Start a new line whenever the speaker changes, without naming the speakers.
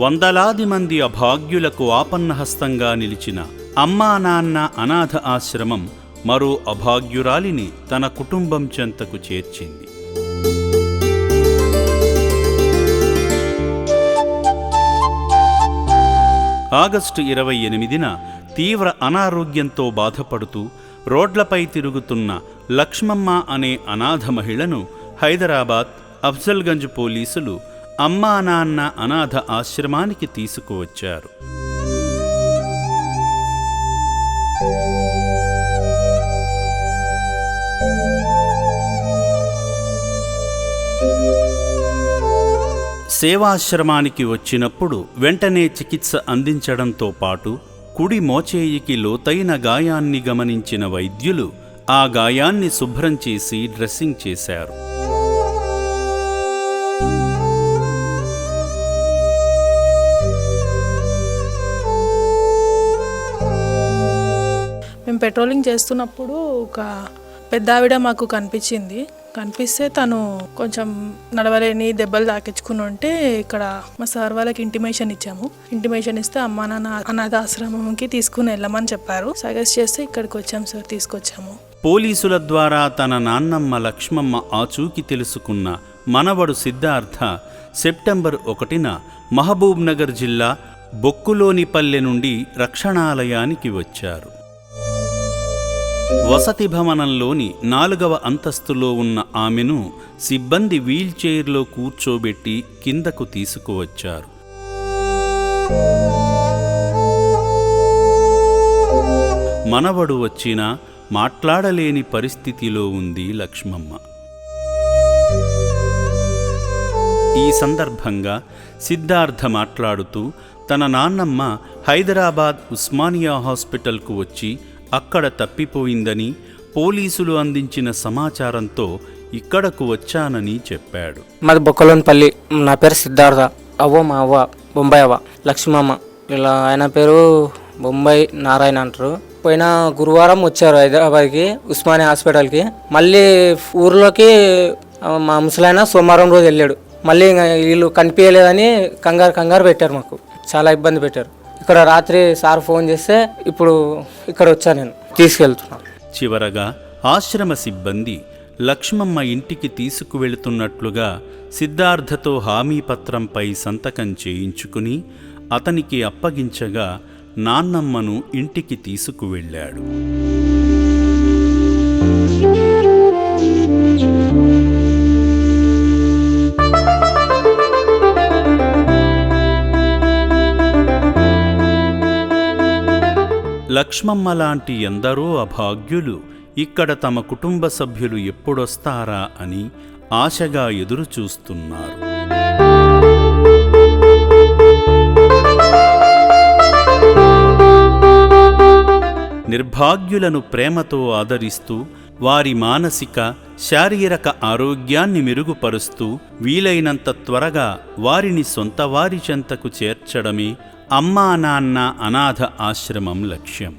వందలాది మంది అభాగ్యులకు ఆపన్నహస్తంగా నిలిచిన అమ్మా నాన్న అనాథ ఆశ్రమం మరో అభాగ్యురాలిని తన కుటుంబం చెంతకు చేర్చింది. ఆగస్టు 28న తీవ్ర అనారోగ్యంతో బాధపడుతూ రోడ్లపై తిరుగుతున్న లక్ష్మమ్మ అనే అనాథ మహిళను హైదరాబాద్ అఫ్జల్గంజ్ పోలీసులు అమ్మా నాన్న అనాథ ఆశ్రమానికి తీసుకువచ్చారు. సేవాశ్రమానికి వచ్చినప్పుడు వెంటనే చికిత్స అందించడంతో పాటు కుడి మోచేయికి లోతైన గాయాన్ని గమనించిన వైద్యులు ఆ గాయాన్ని శుభ్రం చేసి డ్రెస్సింగ్ చేశారు.
మేము పెట్రోలింగ్ చేస్తున్నప్పుడు ఒక పెద్ద ఆవిడ మాకు కనిపిస్తే తను కొంచెం నడవలేని దెబ్బలు తాకించుకుని ఉంటే ఇక్కడ మా సార్ వాళ్ళకి ఇంటిమేషన్ ఇస్తే అమ్మా నాన్న అనాథ ఆశ్రమంకి తీసుకుని వెళ్ళమని చెప్పారు. సజెస్ట్ చేస్తే ఇక్కడికి వచ్చాం సార్, తీసుకొచ్చాము.
పోలీసుల ద్వారా తన నాన్నమ్మ లక్ష్మమ్మ ఆచూకీ తెలుసుకున్న మనవడు సిద్ధార్థ సెప్టెంబర్ 1న మహబూబ్ నగర్ జిల్లా బొక్కులోనిపల్లె నుండి రక్షణాలయానికి వచ్చారు. వసతి భవనంలోని 4వ అంతస్తులో ఉన్న ఆమెను సిబ్బంది వీల్చైర్లో కూర్చోబెట్టి కిందకు తీసుకువచ్చారు. మనవడు వచ్చినా మాట్లాడలేని పరిస్థితిలో ఉంది లక్ష్మమ్మ. ఈ సందర్భంగా సిద్ధార్థ మాట్లాడుతూ తన నాన్నమ్మ హైదరాబాద్ ఉస్మానియా హాస్పిటల్కు వచ్చి అక్కడ తప్పిపోయిందని పోలీసులు అందించిన సమాచారంతో ఇక్కడకు వచ్చానని చెప్పాడు.
మాది బొక్కలోనిపల్లి. నా పేరు సిద్ధార్థ. మా అవ్వ బొంబాయి అవ్వ లక్ష్మమ్మ. ఇలా ఆయన పేరు బొంబాయి నారాయణ అంటారు. పోయిన గురువారం వచ్చారు హైదరాబాద్కి ఉస్మానియా హాస్పిటల్కి. మళ్ళీ ఊర్లోకి మా ముసలాయన సోమవారం రోజు వెళ్ళాడు. మళ్ళీ వీళ్ళు కనిపించలేదని కంగారు పెట్టారు. మాకు చాలా ఇబ్బంది పెట్టారు. ఇక్కడ రాత్రి సార్ ఫోన్ చేస్తే ఇప్పుడు ఇక్కడ వచ్చా, నేను తీసుకెళ్తున్నాను.
చివరగా ఆశ్రమ సిబ్బంది లక్ష్మమ్మ ఇంటికి తీసుకువెళుతున్నట్లుగా సిద్ధార్థతో హామీ పత్రంపై సంతకం చేయించుకుని అతనికి అప్పగించగా నాన్నమ్మను ఇంటికి తీసుకువెళ్ళాడు. లక్ష్మమ్మ లాంటి ఎందరో అభాగ్యులు ఇక్కడ తమ కుటుంబ సభ్యులు ఎప్పుడొస్తారా అని ఆశగా ఎదురుచూస్తున్నారు. నిర్భాగ్యులను ప్రేమతో ఆదరిస్తూ వారి మానసిక, శారీరక ఆరోగ్యాన్ని మెరుగుపరుస్తూ వీలైనంత త్వరగా వారిని సొంత వారి చెంతకు చేర్చడమే అమ్మా నాన్న అనాథ ఆశ్రమం లక్ష్యం.